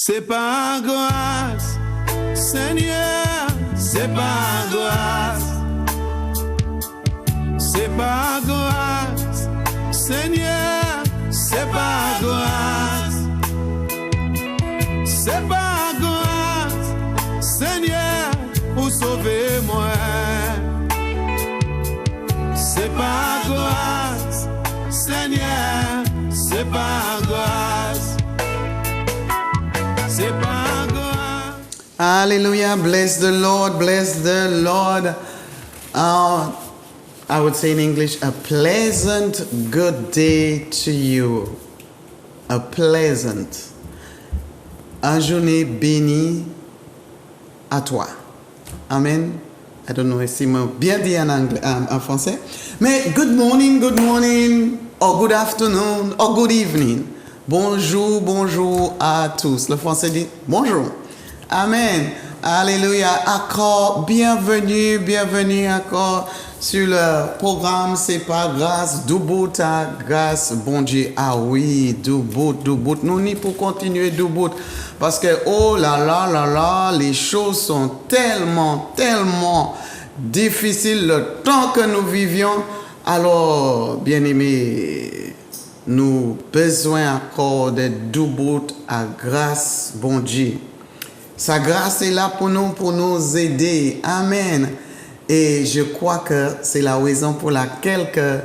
C'est par grâce, Seigneur, c'est par grâce. C'est par grâce, Seigneur, c'est par grâce. C'est par grâce, Seigneur, pour sauver moi. C'est par grâce, Seigneur, c'est par grâce. C'est par grâce. Hallelujah. Bless the Lord. Bless the Lord. I would say in English, a pleasant good day to you. A pleasant. Un journée bénie à toi. Amen. I don't know si je bien dit en anglais, en français. Mais good morning, or good afternoon, or good evening. Bonjour, bonjour à tous. Le français dit bonjour. Amen. Alléluia. Encore, bienvenue encore sur le programme C'est pas grâce, debout ta grâce, bon Dieu. Ah oui, debout. Nous n'y pour continuer debout. Parce que, oh là, les choses sont tellement difficiles le temps que nous vivions. Alors, bien-aimés, nous besoin encore de debout à grâce, bon Dieu. Sa grâce est là pour nous aider. Amen. Et je crois que c'est la raison pour laquelle que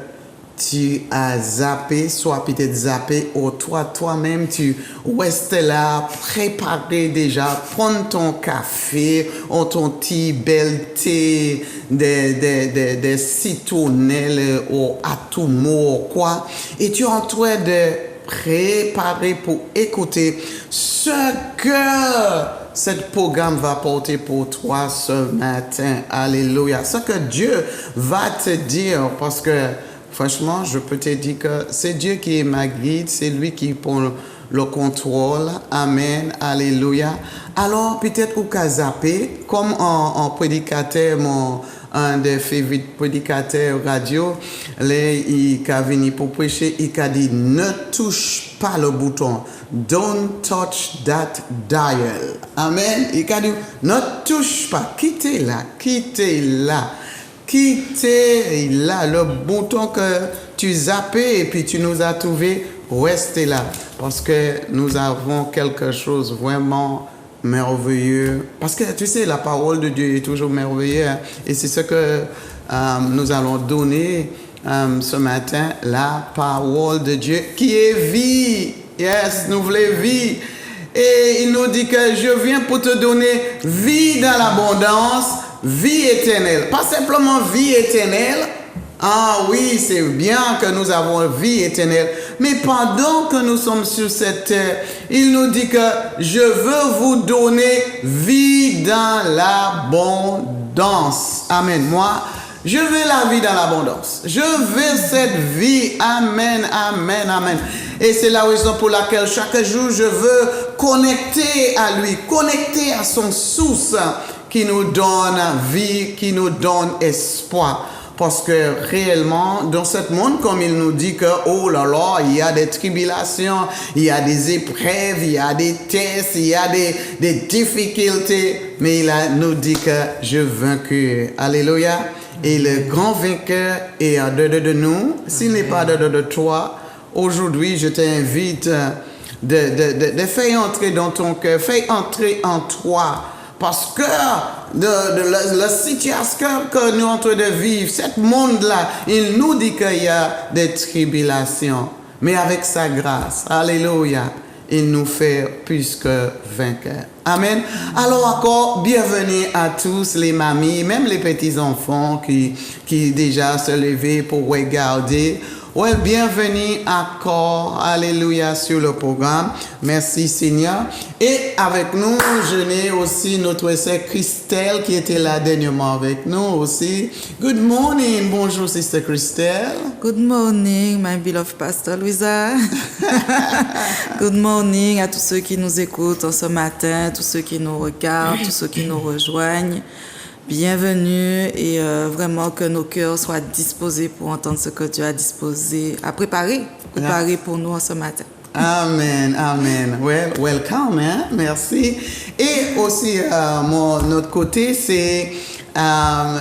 tu as zappé, soit peut-être zappé, ou toi-même, tu restes là, préparé déjà, prendre ton café, ou ton petit bel thé, des citronnelles, ou à tout mot, quoi. Et tu es en train de préparer pour écouter ce que ce programme va porter pour toi ce matin. Alléluia. Ce que Dieu va te dire, parce que franchement, je peux te dire que c'est Dieu qui est ma guide, c'est lui qui prend le contrôle. Amen. Alléluia. Alors, peut-être au cas zappé, comme en prédicateur, un des favorites prédicateurs radio, il a venu pour prêcher, il a dit, ne touche pas le bouton. Don't touch that dial. Amen. Il a dit, ne touche pas. Quittez là, le bouton que tu zappais et puis tu nous as trouvé, restez là. Parce que nous avons quelque chose vraiment merveilleux. Parce que tu sais, la parole de Dieu est toujours merveilleuse. Hein? Et c'est ce que nous allons donner ce matin, la parole de Dieu qui est vie. Yes, nous voulons vie. Et il nous dit que je viens pour te donner vie dans l'abondance, vie éternelle. Pas simplement vie éternelle. Ah oui, c'est bien que nous avons vie éternelle. Mais pendant que nous sommes sur cette terre, il nous dit que je veux vous donner vie dans l'abondance. Amen. Moi, je veux la vie dans l'abondance. Je veux cette vie. Amen. Et c'est la raison pour laquelle chaque jour, je veux connecter à lui, connecter à son source qui nous donne vie, qui nous donne espoir. Parce que réellement, dans ce monde, comme il nous dit que, oh là là, il y a des tribulations, il y a des épreuves, il y a des tests, il y a des difficultés, mais il nous dit que je vaincu. Alléluia. Et le grand vainqueur est en dedans de nous. S'il n'est pas dedans de toi, aujourd'hui, je t'invite de faire entrer dans ton cœur, faire entrer en toi. Parce que la situation que nous sommes en train de vivre, ce monde-là, il nous dit qu'il y a des tribulations. Mais avec sa grâce, alléluia, il nous fait plus que vainqueurs. Amen. Alors encore, bienvenue à tous les mamies, même les petits-enfants qui déjà se levaient pour regarder. Ouais, bienvenue encore, alléluia, sur le programme. Merci Seigneur. Et avec nous, je n'ai aussi notre sœur Christelle qui était là dernièrement avec nous aussi. Good morning, bonjour Sister Christelle. Good morning, my beloved Pastor Louisa. Good morning à tous ceux qui nous écoutent en ce matin, tous ceux qui nous regardent, tous ceux qui nous rejoignent. Bienvenue et vraiment que nos cœurs soient disposés pour entendre ce que Dieu a disposé, a préparé pour nous en ce matin. Amen, amen. Well, welcome, hein? Merci. Et aussi, notre côté, c'est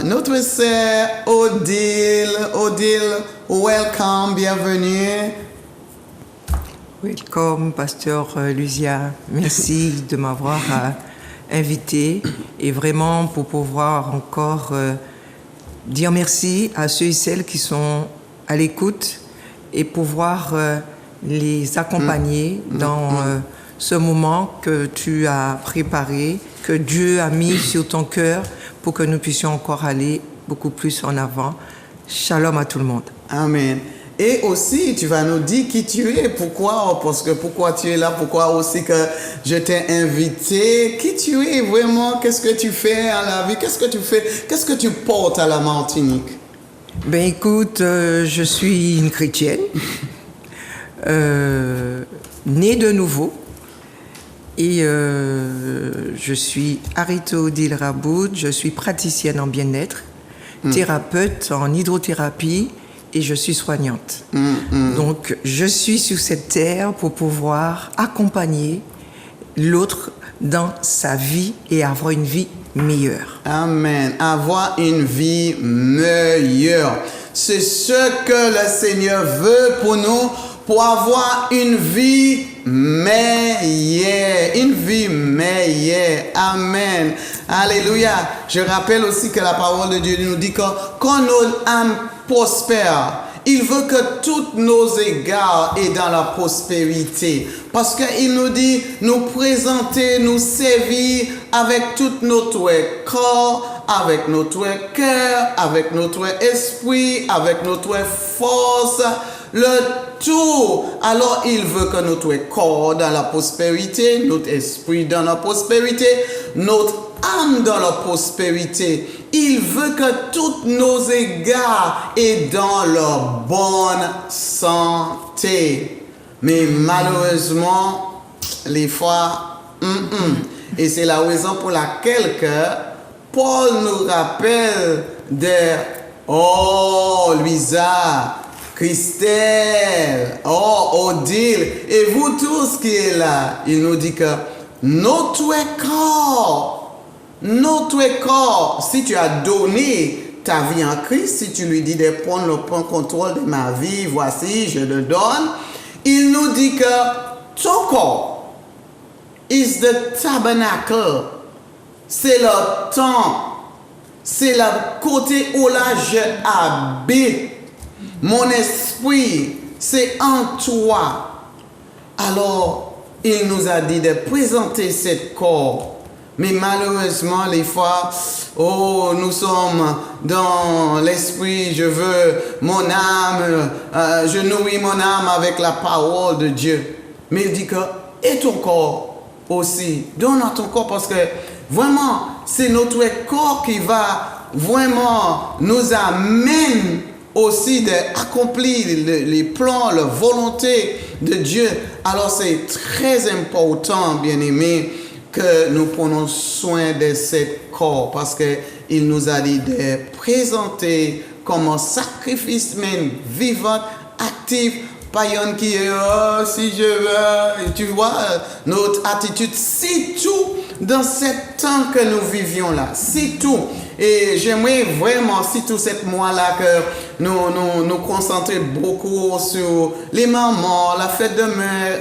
notre sœur Odile. Odile, welcome, bienvenue. Welcome, pasteur Lucia. Merci de m'avoir invité et vraiment pour pouvoir encore dire merci à ceux et celles qui sont à l'écoute et pouvoir les accompagner dans ce moment que tu as préparé, que Dieu a mis sur ton cœur pour que nous puissions encore aller beaucoup plus en avant. Shalom à tout le monde. Amen. Et aussi, tu vas nous dire qui tu es, pourquoi tu es là, pourquoi aussi que je t'ai invité, qui tu es vraiment, qu'est-ce que tu fais à la vie, qu'est-ce que tu fais, qu'est-ce que tu portes à la Martinique? Ben écoute, je suis une chrétienne, née de nouveau, et je suis Arito Odile Raboud, je suis praticienne en bien-être, thérapeute en hydrothérapie, et je suis soignante. Donc, je suis sur cette terre pour pouvoir accompagner l'autre dans sa vie et avoir une vie meilleure. Amen. Avoir une vie meilleure. C'est ce que le Seigneur veut pour nous, pour avoir une vie meilleure. Une vie meilleure. Amen. Alléluia. Je rappelle aussi que la parole de Dieu nous dit que quand notre âme prospère, il veut que tous nos égards aient dans la prospérité. Parce qu'il nous dit, nous présenter, nous servir avec tout notre corps, avec notre cœur, avec notre esprit, avec notre force, le tout. Alors il veut que notre corps dans la prospérité, notre esprit dans la prospérité, notre âme dans la prospérité. Il veut que tous nos égards aient dans leur bonne santé. Mais malheureusement, les fois, et c'est la raison pour laquelle que Paul nous rappelle de Luisa, Christelle, Odile, et vous tous qui êtes là, il nous dit que notre corps, si tu as donné ta vie en Christ, si tu lui dis de prendre le contrôle de ma vie, voici, je le donne, il nous dit que ton corps is the tabernacle, c'est le temple, c'est le côté où là je habite, mon esprit, c'est en toi. Alors, il nous a dit de présenter ce corps. Mais malheureusement, les fois, nous sommes dans l'esprit, je veux mon âme, je nourris mon âme avec la parole de Dieu. Mais il dit que, et ton corps aussi, donne à ton corps parce que vraiment, c'est notre corps qui va vraiment nous amener aussi d'accomplir les plans, la volonté de Dieu. Alors c'est très important, bien-aimés, que nous prenons soin de ce corps parce qu'il nous a dit de présenter comme un sacrifice même vivant, actif, pas un qui est si je veux, tu vois, notre attitude, c'est tout dans ce temps que nous vivions là, c'est tout. Et j'aimerais vraiment, si tout ce mois-là, que nous concentrer beaucoup sur les mamans, la fête de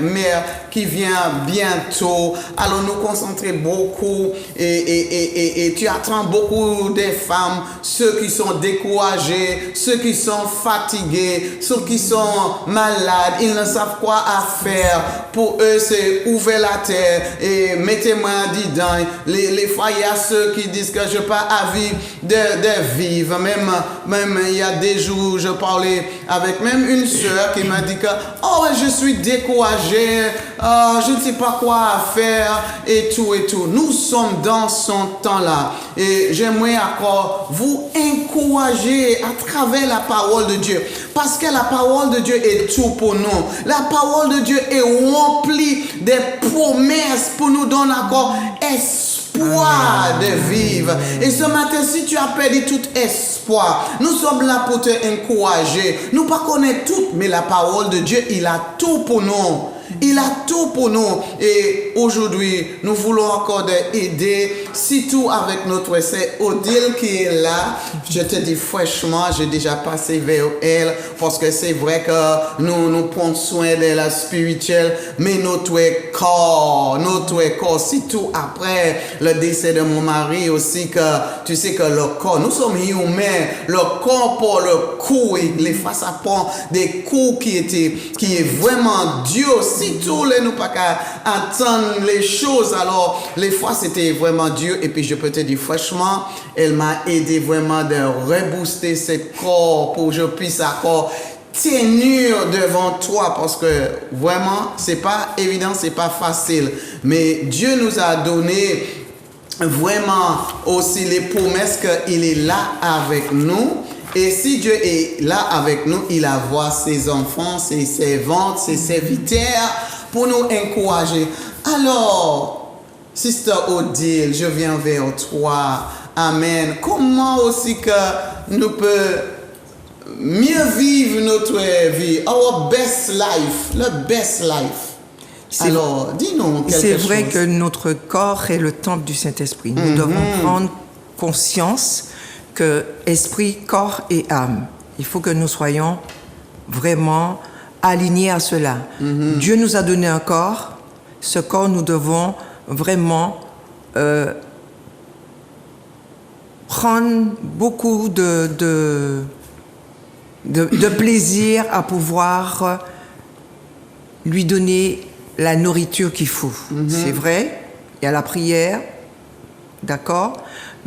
mère qui vient bientôt. Alors nous concentrer beaucoup et tu attends beaucoup des femmes, ceux qui sont découragés, ceux qui sont fatigués, ceux qui sont malades, ils ne savent quoi faire. Pour eux, c'est ouvrir la terre et mettez-moi dedans. Les fois, il y a ceux qui disent que je n'ai pas envie de vivre. Même il y a des jours, je parlais avec même une soeur qui m'a dit que je suis découragée, je ne sais pas quoi faire et tout et tout. Nous sommes dans son temps-là et j'aimerais encore vous encourager à travers la parole de Dieu parce que la parole de Dieu est tout pour nous. La parole de Dieu est remplie de promesses pour nous donner encore espoir de vivre. Et ce matin, si tu as perdu tout espoir, nous sommes là pour te encourager. Nous ne connaissons pas tout, mais la parole de Dieu, il a tout pour nous. Il a tout pour nous. Et aujourd'hui, nous voulons encore aider, surtout avec notre sœur Odile qui est là. Je te dis franchement, j'ai déjà passé vers elle parce que c'est vrai que nous prenons soin de la spirituelle, mais notre corps, surtout après le décès de mon mari aussi, que tu sais que le corps, nous sommes humains, le corps pour le coup, et les face à prendre des coups qui est vraiment dur, surtout les nous pas qu'à entendre les choses, alors les fois c'était vraiment dur, et puis je peux te dire franchement, elle m'a aidé vraiment de rebooster ce corps pour que je puisse encore tenir devant toi, parce que vraiment c'est pas évident, c'est pas facile, mais Dieu nous a donné vraiment aussi les promesses qu'il est là avec nous. Et si Dieu est là avec nous, il a voir ses enfants, ses servantes, ses serviteurs pour nous encourager. Alors, Sister Odile, je viens vers toi. Amen. Comment aussi que nous pouvons mieux vivre notre vie, our best life, le best life. Alors, dis-nous quelque chose. C'est vrai que notre corps est le temple du Saint-Esprit. Nous devons prendre conscience que esprit, corps et âme, il faut que nous soyons vraiment alignés à cela. Dieu nous a donné un corps. Ce corps, nous devons vraiment prendre beaucoup de plaisir à pouvoir lui donner la nourriture qu'il faut. C'est vrai, il y a la prière, d'accord,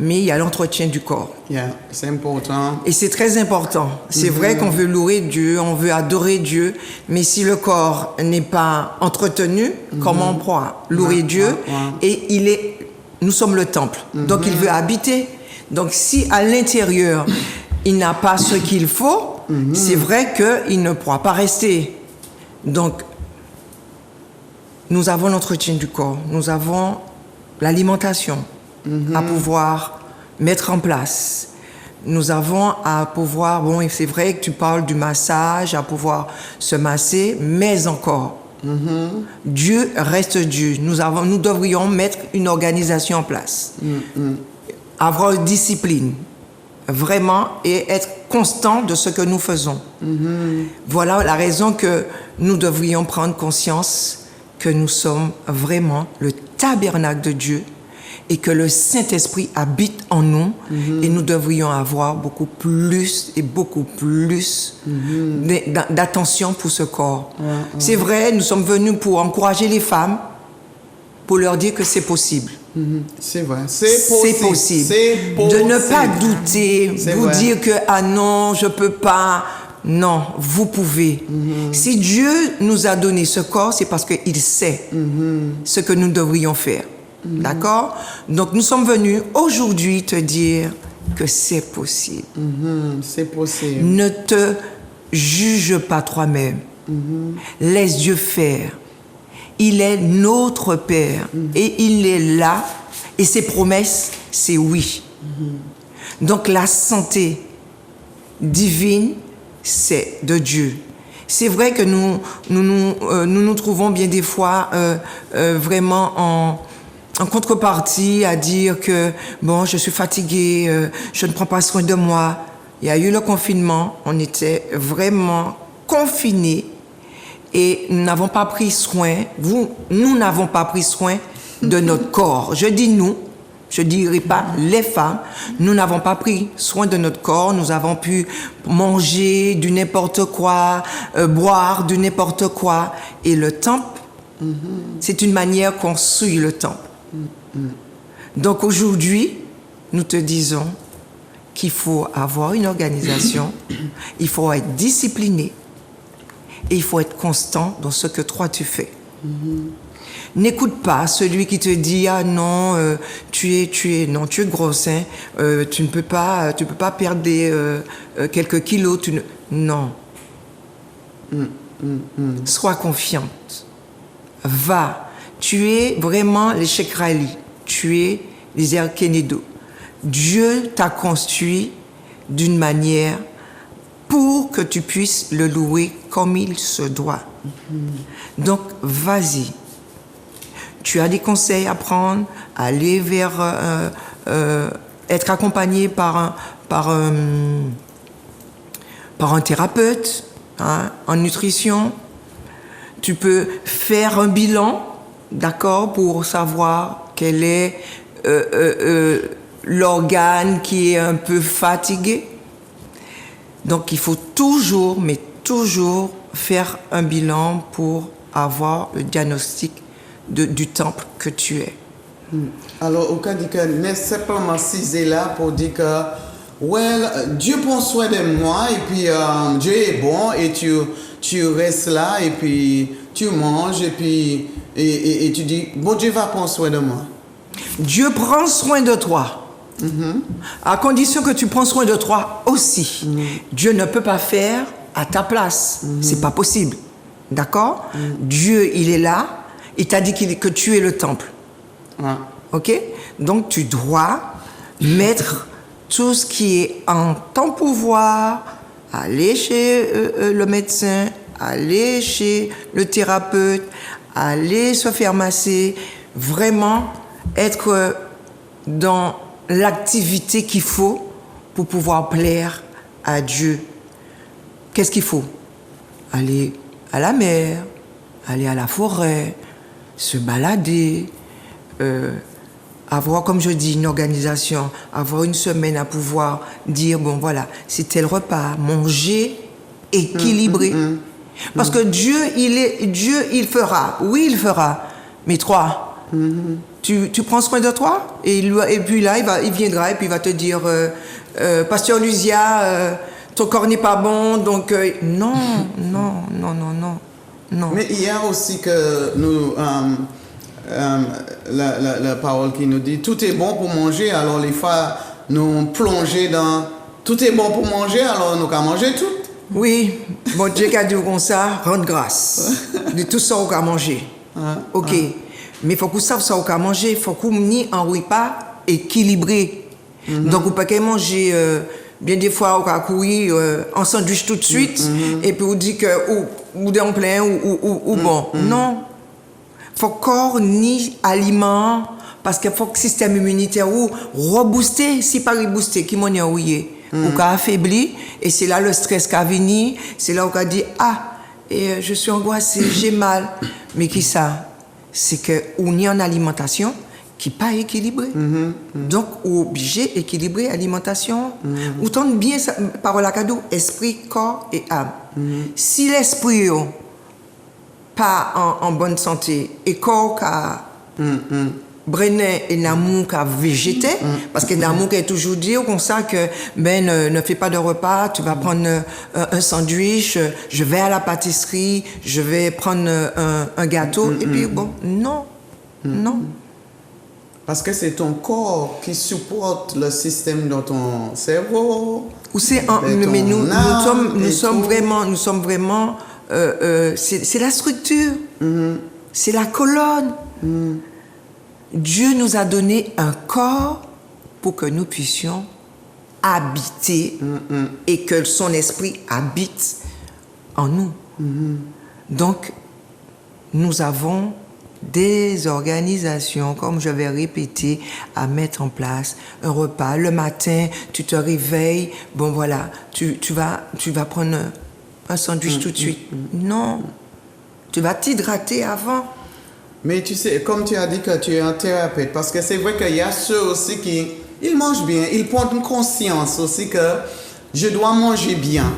mais il y a l'entretien du corps. Yeah, c'est important. Et c'est très important. C'est vrai qu'on veut louer Dieu, on veut adorer Dieu, mais si le corps n'est pas entretenu, comment on pourra louer Dieu? Et nous sommes le temple, donc il veut habiter. Donc si à l'intérieur, il n'a pas ce qu'il faut, c'est vrai qu'il ne pourra pas rester. Donc, nous avons l'entretien du corps, nous avons l'alimentation à pouvoir mettre en place. Nous avons à pouvoir, bon, c'est vrai que tu parles du massage, à pouvoir se masser, mais encore, Dieu reste Dieu. Nous devrions mettre une organisation en place, avoir une discipline, vraiment, et être constant de ce que nous faisons. Voilà la raison que nous devrions prendre conscience que nous sommes vraiment le tabernacle de Dieu et que le Saint-Esprit habite en nous, et nous devrions avoir beaucoup plus d'attention pour ce corps. C'est vrai, nous sommes venus pour encourager les femmes, pour leur dire que c'est possible. C'est vrai, c'est possible. De ne pas douter, vous dire que ah non, je peux pas. Non, vous pouvez. Si Dieu nous a donné ce corps, c'est parce qu'il sait ce que nous devrions faire. D'accord? Donc nous sommes venus aujourd'hui te dire que c'est possible. C'est possible. Ne te juge pas toi-même. Laisse Dieu faire. Il est notre Père et il est là, et ses promesses, c'est oui. Donc la santé divine, c'est de Dieu. C'est vrai que nous trouvons bien des fois vraiment en contrepartie à dire que bon, je suis fatiguée, je ne prends pas soin de moi. Il y a eu le confinement, on était vraiment confinés. Et nous n'avons pas pris soin, nous n'avons pas pris soin de notre corps. Je dis nous, je ne dirais pas les femmes, nous n'avons pas pris soin de notre corps, nous avons pu manger du n'importe quoi, boire du n'importe quoi. Et le temple, c'est une manière qu'on souille le temple. Donc aujourd'hui, nous te disons qu'il faut avoir une organisation, il faut être discipliné, et il faut être constant dans ce que toi tu fais. N'écoute pas celui qui te dit ah non, tu es grosse, hein, tu ne peux pas perdre quelques kilos. Non. Sois confiante. Va. Tu es vraiment les Shekrali. Tu es les Erkenedo. Dieu t'a construit d'une manière pour que tu puisses le louer comme il se doit. Donc, vas-y. Tu as des conseils à prendre, aller vers être accompagné par un thérapeute, hein, en nutrition. Tu peux faire un bilan, d'accord, pour savoir quel est l'organe qui est un peu fatigué. Donc, il faut toujours, mais toujours, faire un bilan pour avoir le diagnostic du temple que tu es. Alors, au cas dit que n'est simplement cisé là pour dire que, Dieu prend soin de moi et puis Dieu est bon et tu restes là et puis tu manges et puis et tu dis, bon, Dieu va prendre soin de moi. Dieu prend soin de toi. À condition que tu prends soin de toi aussi. Dieu ne peut pas faire à ta place. C'est pas possible. D'accord? Dieu, il est là. Il t'a dit que tu es le temple. Ok? Donc, tu dois mettre tout ce qui est en ton pouvoir, aller chez le médecin, aller chez le thérapeute, aller se faire masser, vraiment être dans l'activité qu'il faut pour pouvoir plaire à Dieu. Qu'est-ce qu'il faut? Aller à la mer, aller à la forêt, se balader, avoir, comme je dis, une organisation, avoir une semaine à pouvoir dire, bon voilà, c'est tel repas, manger équilibré. Parce que Dieu, il fera. Oui, il fera. Mais toi, tu prends soin de toi et puis là, il viendra et puis il va te dire, Pasteur Luzia, ton corps n'est pas bon, donc non. Mais il y a aussi que nous, la parole qui nous dit, tout est bon pour manger, alors les fois, nous plonger dans, tout est bon pour manger, alors nous allons manger tout. Oui, bon Dieu qui a dit comme ça, rendre grâce de tout ça qu'on a mangé. Ok, mais il faut qu'on sache ça qu'on a mangé, il faut qu'on ait un repas équilibré. Donc on peut pas manger, bien des fois on a courir en sandwich tout de suite, et puis on dit que ou d'un plein ou bon. Non, il faut corps ni aliment, parce qu'il faut que le système immunitaire ou rebooster, si pas rebooster, qui m'en est ouillé. Ou qu'a affaibli, et c'est là le stress qu'a venu, c'est là où qu'a dit, je suis angoissé, j'ai mal. Mais qui ça? C'est qu'on y a une alimentation qui n'est pas équilibrée. Donc, on est obligé d'équilibrer l'alimentation. Autant bien, parole à cadeau, esprit, corps et âme. Si l'esprit n'est pas en bonne santé, et corps qu'a Brené et l'amour qu'a végété, parce que l'amour qui est toujours dit comme ça que ne fais pas de repas, tu vas prendre un sandwich, je vais à la pâtisserie, je vais prendre un gâteau, et puis bon, non. Parce que c'est ton corps qui supporte le système dans ton cerveau. Ou c'est mais nous sommes vraiment c'est la structure, c'est la colonne. Dieu nous a donné un corps pour que nous puissions habiter et que son esprit habite en nous. Donc, nous avons des organisations, comme je vais répéter, à mettre en place. Un repas, le matin, tu te réveilles, bon voilà, tu vas prendre un sandwich tout de suite. Non, tu vas t'hydrater avant. Mais tu sais, comme tu as dit que tu es un thérapeute, parce que c'est vrai qu'il y a ceux aussi qui, ils mangent bien, ils prennent conscience aussi que je dois manger bien.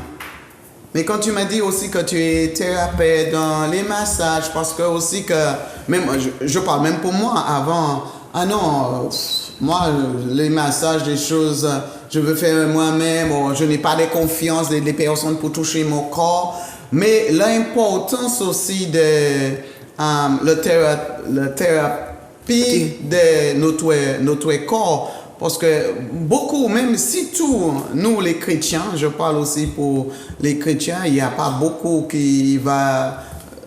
Mais quand tu m'as dit aussi que tu es thérapeute dans les massages, parce que aussi que, même, je parle même pour moi avant, moi, les massages, des choses, je veux faire moi-même, je n'ai pas de confiance des personnes pour toucher mon corps, mais l'importance aussi de la thérapie de notre corps, parce que beaucoup, même si tous nous les chrétiens, je parle aussi pour les chrétiens, il n'y a pas beaucoup qui va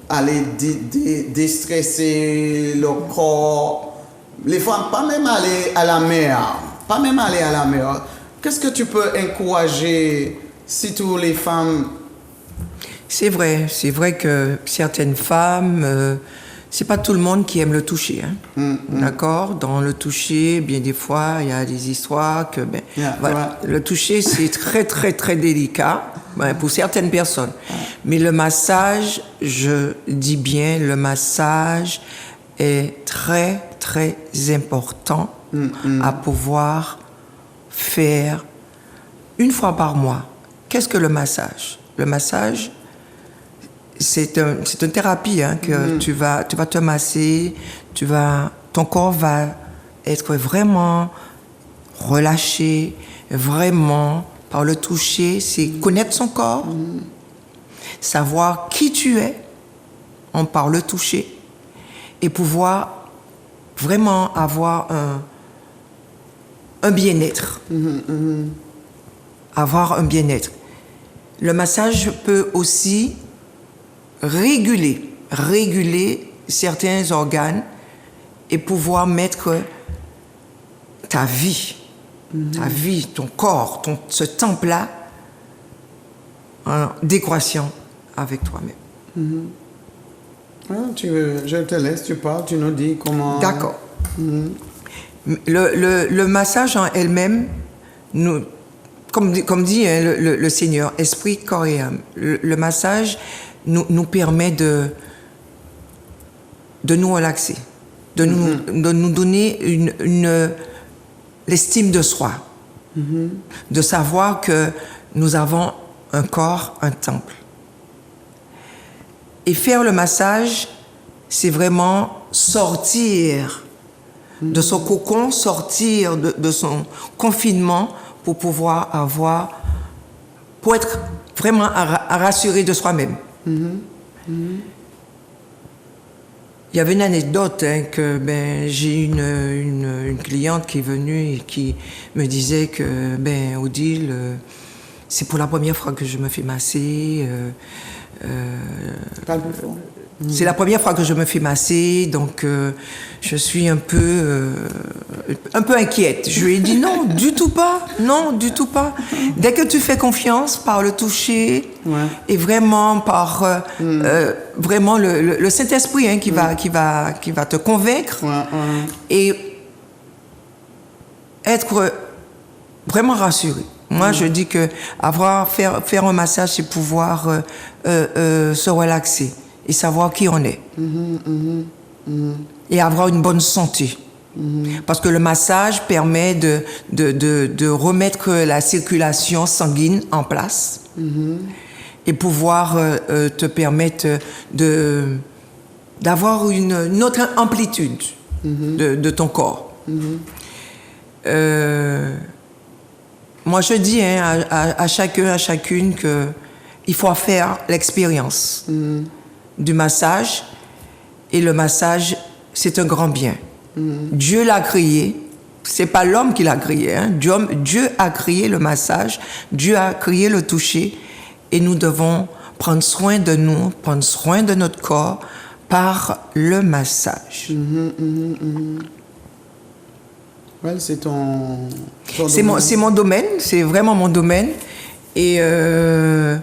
aller déstresser leur corps. Les femmes, pas même aller à la mer. Qu'est-ce que tu peux encourager si toutes les femmes C'est vrai que certaines femmes, c'est pas tout le monde qui aime le toucher, hein. D'accord? Dans le toucher, bien des fois, il y a des histoires que, voilà, le toucher, c'est très, très, très délicat, pour certaines personnes. Mais le massage, je dis bien, le massage est très, très important à pouvoir faire une fois par mois. Qu'est-ce que le massage? Le massage, c'est une thérapie, hein, que tu vas te masser, ton corps va être vraiment relâché, vraiment par le toucher, c'est connaître son corps, savoir qui tu es, par le toucher, et pouvoir vraiment avoir un bien-être. Avoir un bien-être. Le massage peut aussi réguler certains organes et pouvoir mettre ta vie, ton corps, ce temple-là en décroissant avec toi-même. Je te laisse, tu parles, tu nous dis comment... D'accord. Le massage en elle-même, comme dit, hein, le Seigneur, esprit, corps et âme, le massage nous permet de nous relaxer, de nous donner l'estime de soi, de savoir que nous avons un corps, un temple. Et faire le massage, c'est vraiment sortir de son cocon, sortir de son confinement pour pouvoir pour être vraiment rassuré de soi-même. Il y avait une anecdote, hein, que j'ai une cliente qui est venue et qui me disait que Odile, c'est pour la première fois que je me fais masser. C'est la première fois que je me fais masser, donc je suis un peu inquiète. Je lui ai dit non, du tout pas. Dès que tu fais confiance par le toucher et vraiment par vraiment le Saint-Esprit, hein, qui va te convaincre et être vraiment rassuré. Moi, je dis que faire un massage, c'est pouvoir se relaxer et savoir qui on est. Et avoir une bonne santé. Parce que le massage permet de remettre la circulation sanguine en place et pouvoir te permettre d'avoir une autre amplitude de ton corps. Moi, je dis, hein, à chacun, à chacune qu'il faut faire l'expérience du massage. Et le massage, c'est un grand bien. Dieu l'a créé. C'est pas l'homme qui l'a créé, hein. Dieu a créé le massage. Dieu a créé le toucher. Et nous devons prendre soin de nous, prendre soin de notre corps par le massage. Ouais, c'est c'est mon domaine, c'est vraiment mon domaine. Et que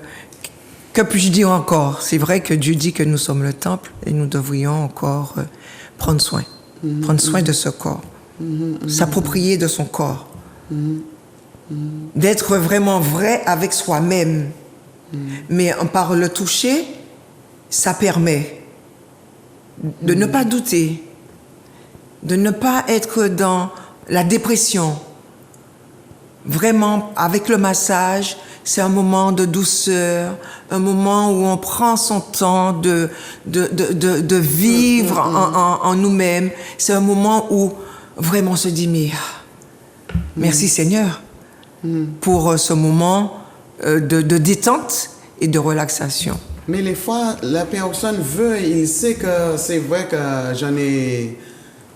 puis-je dire encore? C'est vrai que Dieu dit que nous sommes le temple et nous devrions encore prendre soin de ce corps, s'approprier de son corps, d'être vraiment vrai avec soi-même. Mais par le toucher, ça permet de ne pas douter, de ne pas être dans la dépression. Vraiment, avec le massage, c'est un moment de douceur, un moment où on prend son temps de vivre en nous-mêmes. C'est un moment où vraiment on se dit, mais merci Seigneur pour ce moment de détente et de relaxation. Mais les fois, la personne veut, il sait que c'est vrai que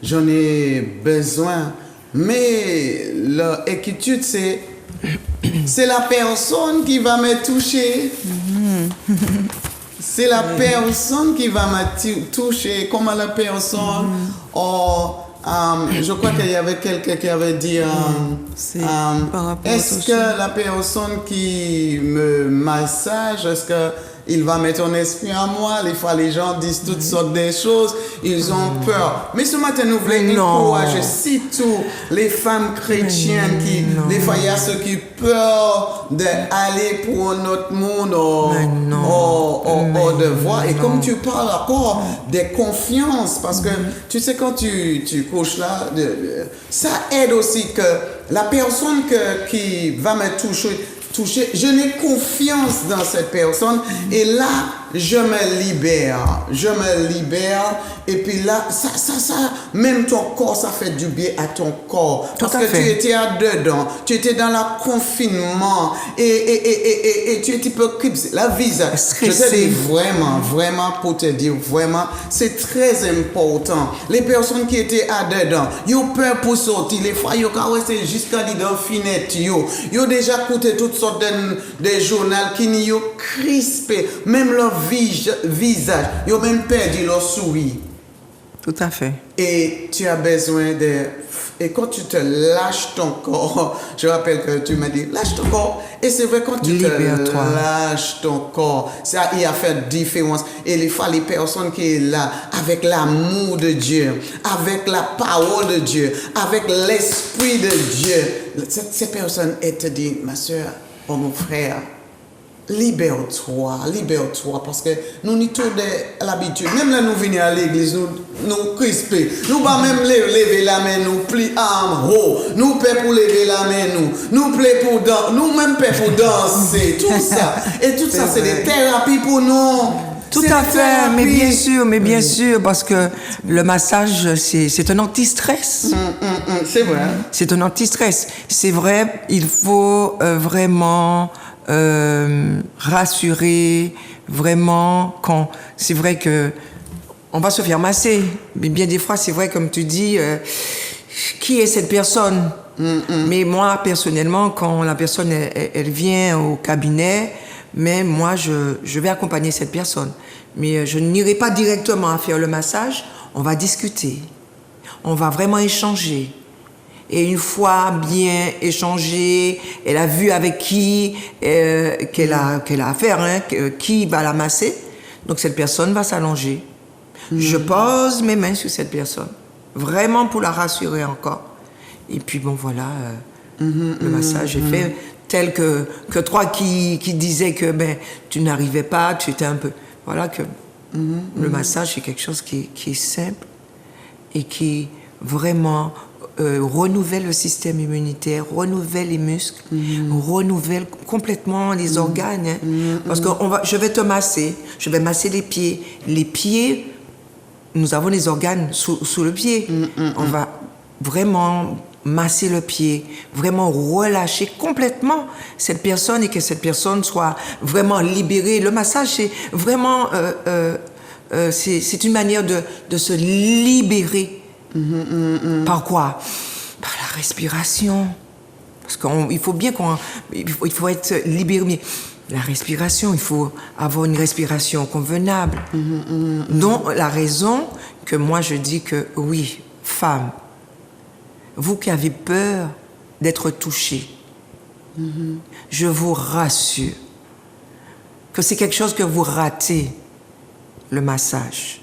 j'en ai besoin. Mais l'inquiétude, c'est la personne qui va me toucher. C'est la personne qui va me toucher. Comment la personne... je crois qu'il y avait quelqu'un qui avait dit... est-ce que la personne qui me massage, est-ce il va mettre un esprit en moi. Des fois, les gens disent toutes sortes de choses. Ils ont peur. Mais ce matin, nous voulons encourager surtout les femmes chrétiennes qui, des fois, il y a ceux qui peur d'aller pour un autre monde ou de voir. Et comme tu parles encore des confiances, parce que tu sais, quand tu couches là, ça aide aussi que la personne qui va me toucher, je n'ai confiance dans cette personne et là, je me libère. Et puis là, ça, même ton corps, ça fait du bien à ton corps. Parce que tu étais dedans, tu étais dans le confinement et tu étais peu la visa. Je te dis vraiment pour te dire, vraiment, c'est très important. Les personnes qui étaient dedans, ils ont peur pour sortir. Les fois, ils ont resté jusqu'à dans la fenêtre. Ils ont déjà écouté toutes sortes de journaux qui n'y ont crispé, même leur visage, ils ont même perdu leur sourire. Tout à fait. Et tu as besoin de... Et quand tu te lâches ton corps, je rappelle que tu m'as dit, lâche ton corps. Et c'est vrai, quand tu te lâches ton corps, ça y a fait différence. Et les fois, les personnes qui sont là, avec l'amour de Dieu, avec la parole de Dieu, avec l'esprit de Dieu, ces personnes, elles te disent, ma soeur, oh mon frère, libère-toi, parce que nous n'y tous l'habitude. Même là, nous venons à l'église, nous crisper. Nous pas même lever la main, nous plier en haut. Nous paie pour lever la main, nous plaît pour danser, nous même paie pour danser, tout ça. Et tout ça, c'est des thérapies pour nous. Tout à fait, mais bien sûr, parce que le massage, c'est un anti-stress. C'est vrai. C'est un anti-stress. C'est vrai, il faut vraiment rassurer, vraiment, quand c'est vrai que on va se faire masser, mais bien des fois, c'est vrai, comme tu dis, qui est cette personne? Mais moi, personnellement, quand la personne, elle vient au cabinet, mais moi, je vais accompagner cette personne. Mais je n'irai pas directement à faire le massage. On va discuter. On va vraiment échanger. Et une fois bien échangé, elle a vu avec qui qu'elle a affaire, qui va la masser. Donc cette personne va s'allonger. Je pose mes mains sur cette personne. Vraiment pour la rassurer encore. Et puis bon, voilà, le massage est fait. Tel que toi qui disais que tu n'arrivais pas, tu étais un peu... Voilà que le massage, c'est quelque chose qui est simple et qui vraiment renouvelle le système immunitaire, renouvelle les muscles, renouvelle complètement les organes. Parce que je vais te masser, je vais masser les pieds. Les pieds, nous avons les organes sous le pied. On va vraiment masser le pied, vraiment relâcher complètement cette personne et que cette personne soit vraiment libérée. Le massage, c'est vraiment... c'est une manière de se libérer. Par quoi? Par la respiration. Parce qu'il faut bien il faut être libéré. Mais la respiration, il faut avoir une respiration convenable. Donc, la raison que moi je dis que oui, femme, vous qui avez peur d'être touchée, je vous rassure que c'est quelque chose que vous ratez, le massage.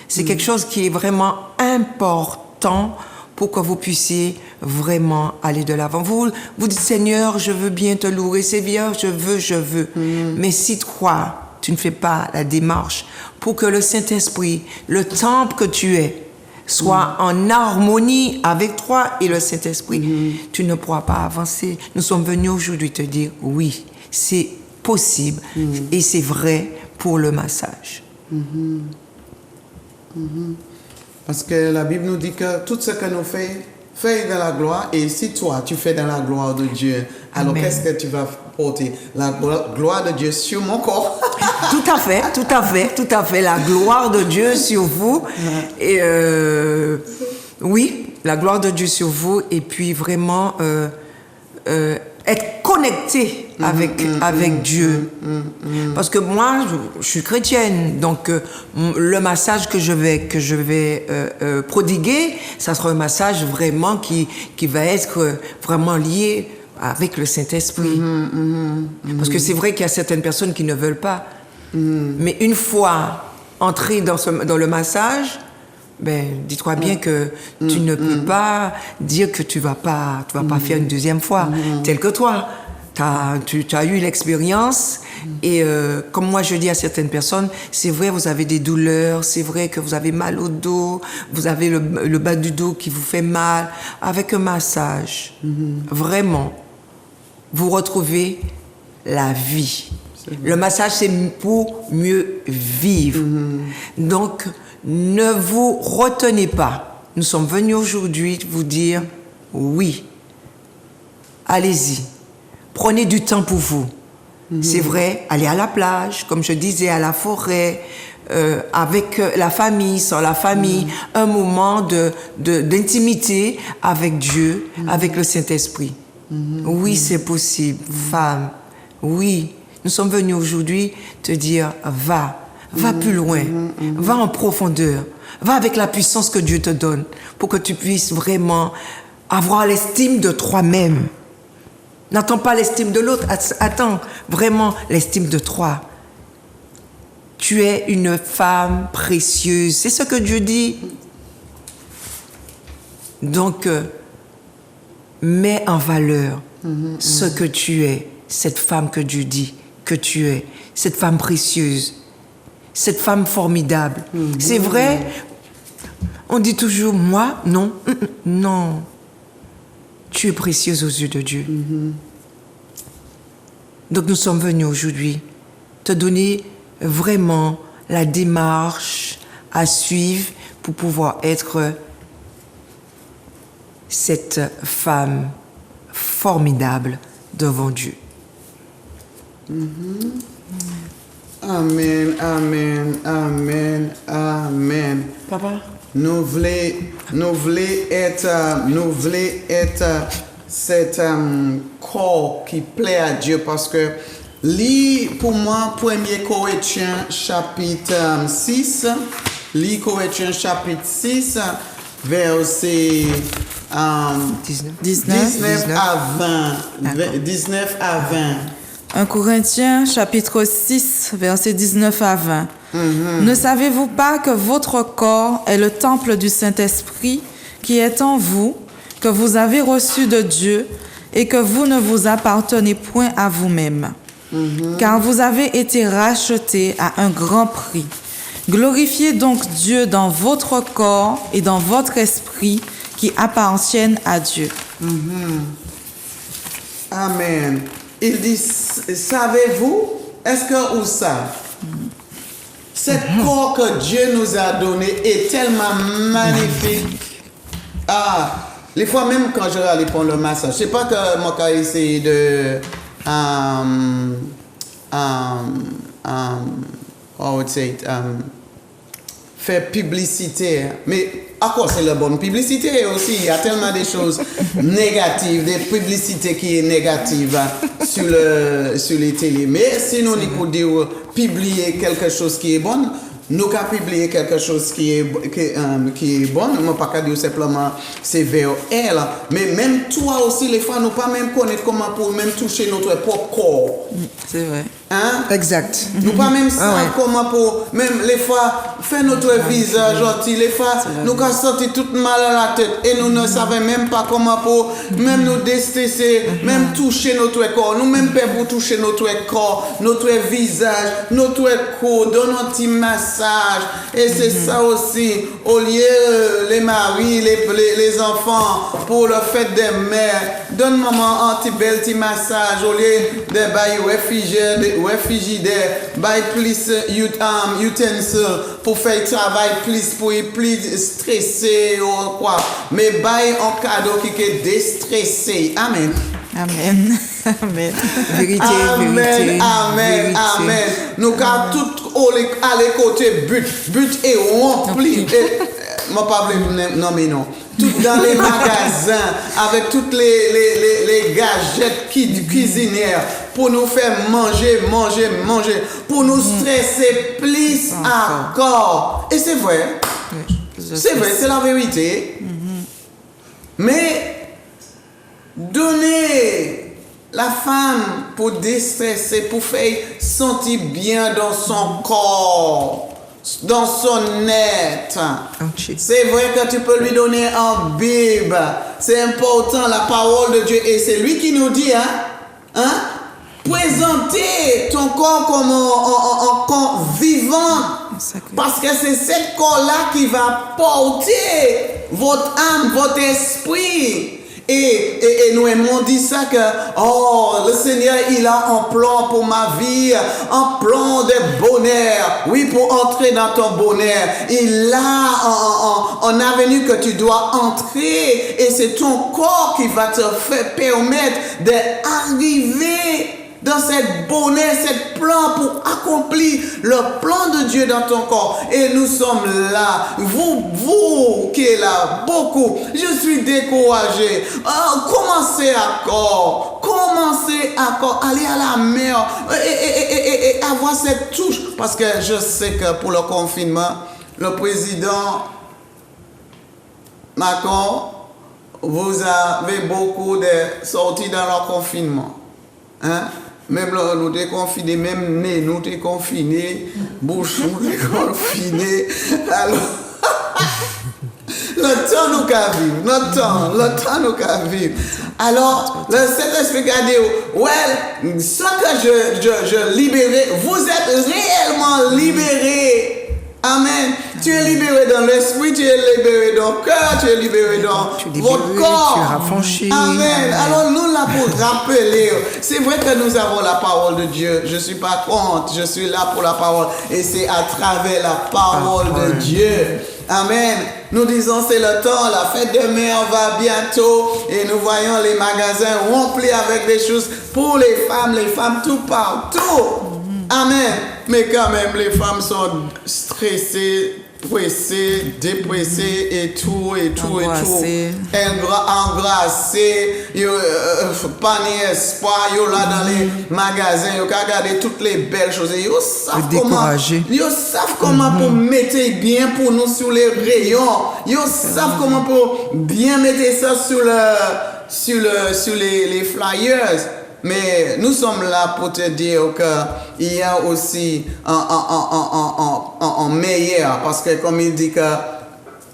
C'est quelque chose qui est vraiment important pour que vous puissiez vraiment aller de l'avant. Vous dites, Seigneur, je veux bien te louer, Seigneur, je veux. Mais si toi, tu ne fais pas la démarche pour que le Saint-Esprit, le temple que tu es, soit en harmonie avec toi et le Saint-Esprit, tu ne pourras pas avancer. Nous sommes venus aujourd'hui te dire, oui, c'est possible et c'est vrai pour le massage. Parce que la Bible nous dit que tout ce que nous faisons, fais dans la gloire. Et si toi, tu fais dans la gloire de Dieu, alors qu'est-ce que tu vas porter? La gloire de Dieu sur mon corps. Tout à fait. La gloire de Dieu sur vous. Et oui, la gloire de Dieu sur vous. Et puis vraiment être connecté avec Dieu. Parce que moi, je suis chrétienne, donc le massage que je vais prodiguer, ça sera un massage vraiment qui va être vraiment lié avec le Saint-Esprit. Parce que c'est vrai qu'il y a certaines personnes qui ne veulent pas. Mais une fois entré dans le massage, dis-toi bien que tu ne peux pas dire que tu vas pas faire une deuxième fois, tel que toi. Tu as eu l'expérience et comme moi je dis à certaines personnes, c'est vrai vous avez des douleurs, c'est vrai que vous avez mal au dos, vous avez le bas du dos qui vous fait mal. Avec un massage, vraiment, vous retrouvez la vie. Le massage c'est pour mieux vivre. Donc ne vous retenez pas. Nous sommes venus aujourd'hui vous dire oui, allez-y. Prenez du temps pour vous. C'est vrai, allez à la plage, comme je disais, à la forêt, avec la famille, sans la famille, un moment d'intimité avec Dieu, avec le Saint-Esprit. Oui, c'est possible, femme. Oui, nous sommes venus aujourd'hui te dire, va plus loin, va en profondeur, va avec la puissance que Dieu te donne pour que tu puisses vraiment avoir l'estime de toi-même. N'attends pas l'estime de l'autre, attends vraiment l'estime de toi. Tu es une femme précieuse, c'est ce que Dieu dit. Donc, mets en valeur ce que tu es, cette femme que Dieu dit que tu es, cette femme précieuse, cette femme formidable. C'est vrai, on dit toujours, moi, non, non. Tu es précieuse aux yeux de Dieu. Donc nous sommes venus aujourd'hui te donner vraiment la démarche à suivre pour pouvoir être cette femme formidable devant Dieu. Amen, amen, amen, amen. Papa? Nous voulons être cet corps qui plaît à Dieu parce que lis pour moi 1 Corinthiens chapitre 6, lis Corinthiens chapitre 6, verset 19 à 20. 1 Corinthiens chapitre 6, versets 19 à 20. Ne savez-vous pas que votre corps est le temple du Saint-Esprit qui est en vous, que vous avez reçu de Dieu et que vous ne vous appartenez point à vous-même, car vous avez été rachetés à un grand prix. Glorifiez donc Dieu dans votre corps et dans votre esprit qui appartiennent à Dieu. Amen. Il dit, savez-vous, est-ce que vous savez, cet corps que Dieu nous a donné est tellement magnifique. Les fois même quand je vais aller prendre le massage, c'est pas que moi j'ai essayé de faire publicité, mais à quoi c'est la bonne publicité aussi? Il y a tellement de choses négatives, des publicités qui est négatives sur les télés. Mais sinon, il faut dire publier quelque chose qui est bon. Nous avons publié quelque chose qui est bon. Je ne peux pas dire simplement c'est vers elle. Mais même toi aussi, les fois, nous ne pouvons pas même connaître comment pour même toucher notre propre corps. C'est vrai. Hein? Exact. Nous pas même savoir comment pour même les fois faire notre visage gentil, les fois nous avons senti tout mal à la tête et nous ne savons même pas comment pour même nous déstresser, même toucher notre corps, nous même pas pour toucher notre corps, notre visage, notre corps, donner un petit massage et c'est ça aussi au lieu les maris, les enfants pour le fait des mères, donne maman un petit massage au lieu des bails réfugiés by plus utensile pour faire travail plus stressé ou quoi mais by un cadeau qui est déstressé. Amen. Amen. Amen. Vérité, Amen, vérité. amen, Vérité. amen. Nous avons tout aller côté but et rempli. Moi pas non mais non. Tout dans les magasins avec toutes les gadgets cuisinières pour nous faire manger, pour nous stresser plus encore. Et c'est vrai. C'est vrai, c'est la vérité. Mais donner la femme, pour déstresser, pour faire sentir bien dans son corps, dans son être. Ok. C'est vrai que tu peux lui donner un Bible. C'est important, la parole de Dieu. Et c'est lui qui nous dit, présenter ton corps comme un corps vivant. Parce que c'est ce corps-là qui va porter votre âme, votre esprit. Et nous aimons dire ça que, le Seigneur, il a un plan pour ma vie, un plan de bonheur. Oui, pour entrer dans ton bonheur. Il a un avenue que tu dois entrer. Et c'est ton corps qui va te faire permettre d'arriver dans cette bonheur, cette plan pour accomplir le plan de Dieu dans ton corps. Et nous sommes là. Vous qui êtes là, beaucoup. Je suis découragé. Commencez à corps. Allez à la mer et avoir cette touche. Parce que je sais que pour le confinement, le président Macron, vous avez beaucoup de sorties dans le confinement. Même là, nous t'es confinés, même nez, nous t'es confinés, bouche, nous t'es confinés. Alors, le temps nous qu'a vivre, le temps nous qu'a vivre. Alors, le Saint-Esprit a dit, ce que je libérais, vous êtes réellement libérés. Amen. Tu es libéré dans l'esprit, tu es libéré dans le cœur, tu es libéré dans votre corps. Tu es affranchi. Amen. Alors nous là pour rappeler, c'est vrai que nous avons la parole de Dieu. Je ne suis pas contre, je suis là pour la parole. Et c'est à travers la parole de Dieu. Amen. Nous disons c'est le temps, la fête de mai, on va bientôt. Et nous voyons les magasins remplis avec des choses pour les femmes tout partout. Amen. Mais quand même, les femmes sont stressées, pressées, dépressées et tout. Engrassées, pas ni espoir, yo là dans les magasins, yo regarder toutes les belles choses. Yo savent comment pour mettre bien pour nous sur les rayons. Yo savent comment pour bien mettre ça sur les flyers. Mais nous sommes là pour te dire qu'il y a aussi un meilleur. Parce que comme il dit que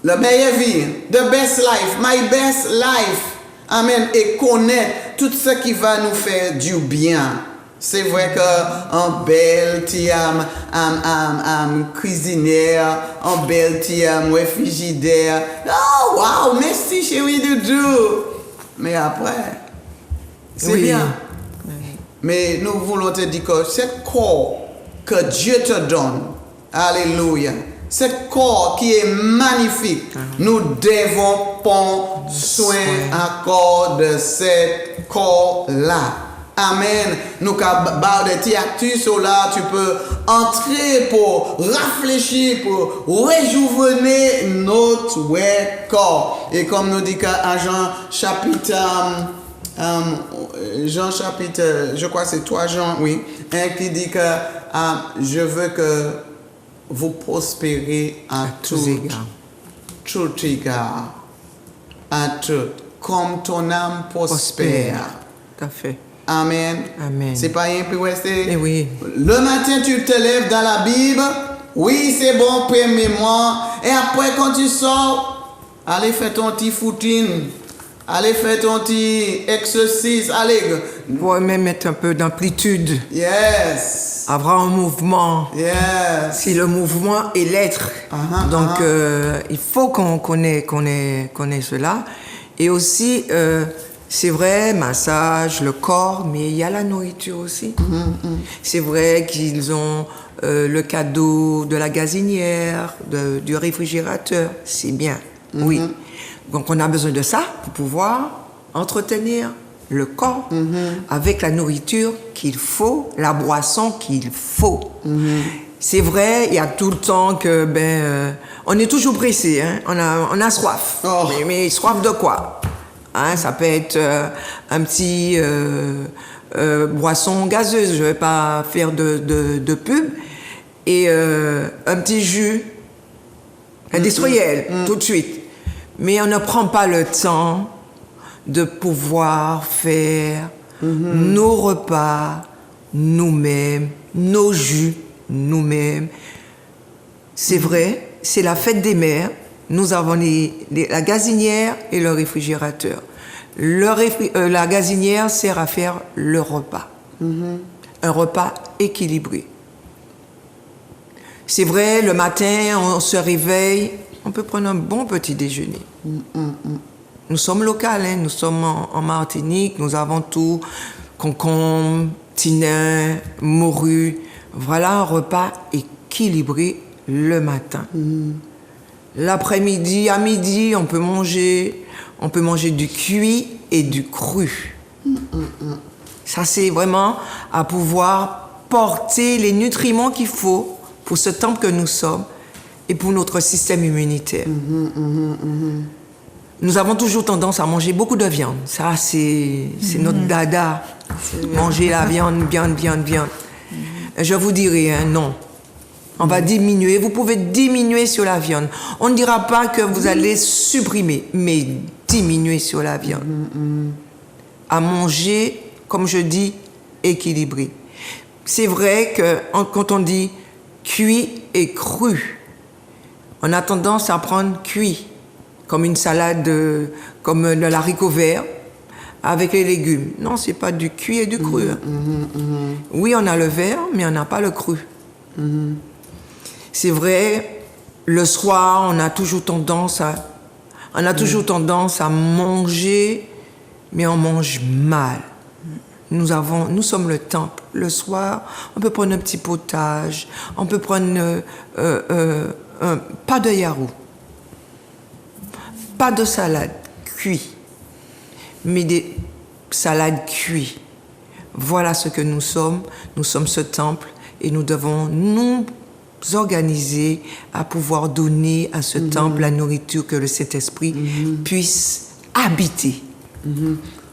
le meilleur vie, the best life, my best life, amen, et connaître tout ce qui va nous faire du bien. C'est vrai qu'un bel tiam, cuisinière, un bel tiam, frigidaire. Oh, wow, merci chérie Doudou. Mais après, c'est bien. Mais nous voulons te dire que ce corps que Dieu te donne, alléluia, ce corps qui est magnifique, nous devons prendre soin encore de ce corps-là. Amen. Nous avons des tiactus là, tu peux entrer pour réfléchir, pour réjuvener notre corps. Et comme nous dit qu'à Jean chapitre... Jean chapitre, je crois que c'est 3 Jean, oui, qui dit que je veux que vous prospérez à tout égard, comme ton âme prospère. Tout à fait. Amen. Amen. C'est pas rien pour rester. Eh oui. Le matin, tu te lèves dans la Bible. Oui, c'est bon, premièrement. Et après, quand tu sors, allez faire ton petit footing. Allez faire ton petit exercice. Allez. Pour même mettre un peu d'amplitude. Yes. Avoir un mouvement. Yes. Si le mouvement est l'être. Donc, il faut qu'on connaisse cela. Et aussi, c'est vrai, massage, le corps, mais il y a la nourriture aussi. C'est vrai qu'ils ont le cadeau de la gazinière, du réfrigérateur. C'est bien, oui. Donc, on a besoin de ça pour pouvoir entretenir le corps avec la nourriture qu'il faut, la boisson qu'il faut. C'est vrai, il y a tout le temps que, on est toujours pressé, hein? On a soif. Mais soif de quoi? Hein, ça peut être un petit boisson gazeuse, je ne vais pas faire de pub, et un petit jus industriel, tout de suite. Mais on ne prend pas le temps de pouvoir faire nos repas nous-mêmes, nos jus nous-mêmes. C'est vrai, c'est la fête des mères. Nous avons la gazinière et le réfrigérateur. La gazinière sert à faire le repas. Un repas équilibré. C'est vrai, le matin, on se réveille, on peut prendre un bon petit déjeuner. Nous sommes locaux, hein, nous sommes en Martinique, nous avons tout, concombre, thym, morue. Voilà un repas équilibré le matin. L'après-midi, à midi, on peut manger du cuit et du cru. Ça, c'est vraiment à pouvoir porter les nutriments qu'il faut pour ce temple que nous sommes et pour notre système immunitaire. Nous avons toujours tendance à manger beaucoup de viande. Ça, c'est notre dada. Manger la viande. Je vous dirai, hein, non. On va diminuer. Vous pouvez diminuer sur la viande. On ne dira pas que vous allez supprimer, mais diminuer sur la viande. À manger, comme je dis, équilibré. C'est vrai que quand on dit cuit et cru, on a tendance à prendre cuit, comme une salade, comme de l'haricot vert, avec les légumes. Non, c'est pas du cuit et du cru. Oui, on a le vert, mais on n'a pas le cru. C'est vrai, le soir, on a toujours tendance à manger, mais on mange mal. Nous sommes le temple. Le soir, on peut prendre un petit potage, on peut prendre pas de yarou, pas de salade cuite, mais des salades cuites. Voilà ce que nous sommes. Nous sommes ce temple et nous devons nous organiser à pouvoir donner à ce temple la nourriture que le Saint-Esprit puisse habiter.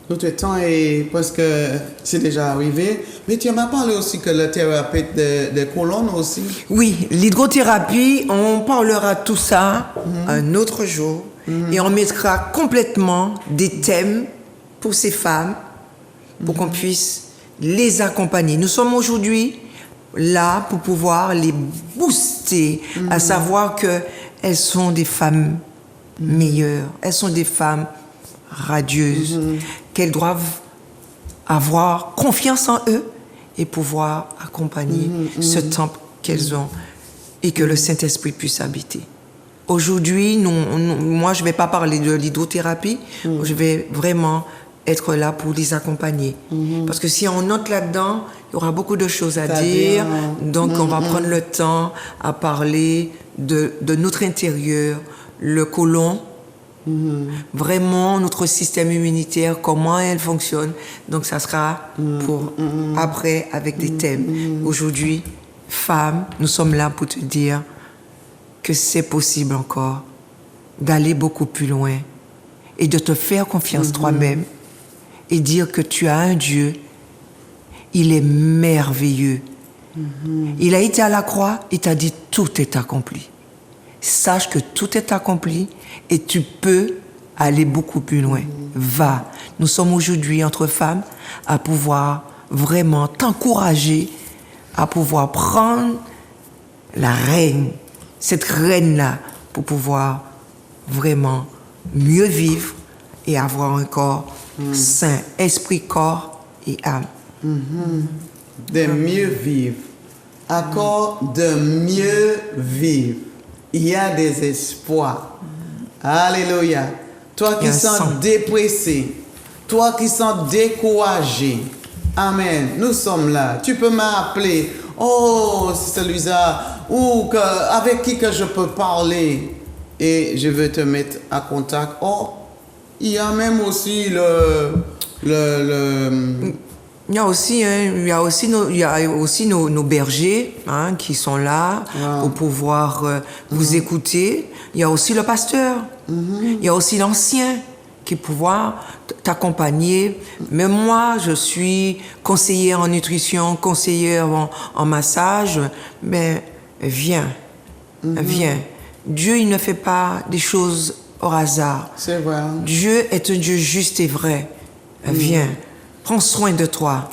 Notre temps est presque, c'est déjà arrivé, mais tu m'as parlé aussi que la thérapie des colonnes aussi. Oui, l'hydrothérapie, on parlera tout ça un autre jour et on mettra complètement des thèmes pour ces femmes pour qu'on puisse les accompagner. Nous sommes aujourd'hui là pour pouvoir les booster, à savoir qu'elles sont des femmes meilleures, elles sont des femmes radieuses, qu'elles doivent avoir confiance en eux et pouvoir accompagner ce temple qu'elles ont et que le Saint-Esprit puisse habiter. Aujourd'hui, moi, je ne vais pas parler de l'hydrothérapie, je vais vraiment être là pour les accompagner. Parce que si on note là-dedans, il y aura beaucoup de choses à dire. Donc, on va prendre le temps à parler de notre intérieur, le côlon, vraiment notre système immunitaire, comment elle fonctionne. Donc, ça sera pour après avec des thèmes. Aujourd'hui, femme, nous sommes là pour te dire que c'est possible encore d'aller beaucoup plus loin et de te faire confiance toi-même et dire que tu as un Dieu, il est merveilleux. Il a été à la croix, il t'a dit tout est accompli. Sache que tout est accompli et tu peux aller beaucoup plus loin. Va. Nous sommes aujourd'hui entre femmes à pouvoir vraiment t'encourager à pouvoir prendre la reine, cette reine-là, pour pouvoir vraiment mieux vivre et avoir un corps sain, esprit, corps et âme. De mieux vivre. Accord de mieux vivre. Il y a des espoirs. Alléluia. Toi qui sens dépressé, toi qui sens découragé. Amen. Nous sommes là. Tu peux m'appeler. Oh, c'est Luisa. Ou avec qui que je peux parler. Et je vais te mettre à contact. Oh, il y a même aussi Il y a aussi nos bergers qui sont là pour pouvoir vous écouter. Il y a aussi le pasteur. Il y a aussi l'ancien qui peut pouvoir t'accompagner. Mais moi, je suis conseillère en nutrition, conseillère en massage. Mais viens. Dieu, il ne fait pas des choses au hasard. C'est vrai. Dieu est un Dieu juste et vrai. Viens. prends soin de toi.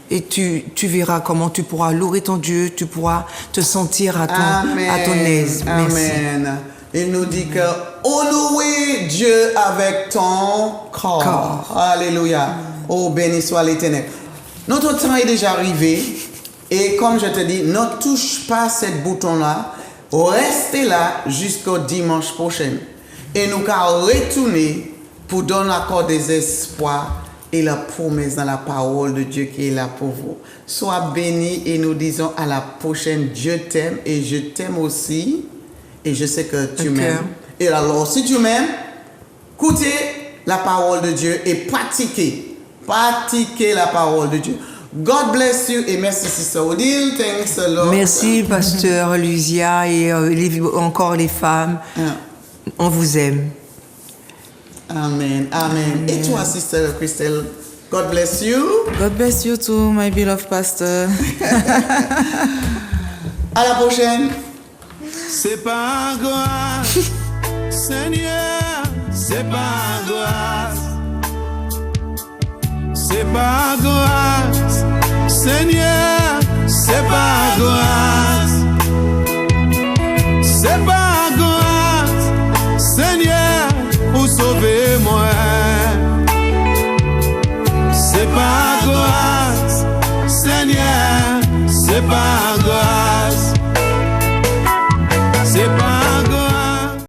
Et tu verras comment tu pourras louer ton Dieu, tu pourras te sentir à ton aise. Merci. Amen. Il nous dit que louer Dieu avec ton corps. Alléluia. Oh, béni soit l'Éternel. Notre temps est déjà arrivé. Et comme je te dis, ne touche pas ce bouton-là. Restez là jusqu'au dimanche prochain. Et nous allons retourner pour donner l'accord des espoirs et la promesse dans la parole de Dieu qui est là pour vous. Sois béni et nous disons à la prochaine. Dieu t'aime et je t'aime aussi. Et je sais que tu m'aimes. Et alors, si tu m'aimes, écoutez la parole de Dieu et pratiquez. Pratiquez la parole de Dieu. God bless you et merci Sister Odile. Thanks a lot. Merci Pasteur Lucia et encore les femmes. On vous aime. Amen. Amen. Et toi, Sister Christelle, God bless you. God bless you too, my beloved pastor. À la prochaine. C'est pas grâce, Seigneur, c'est pas grâce. C'est pas grâce, Seigneur, c'est pas grâce. C'est pas grâce, Seigneur, pour sauver.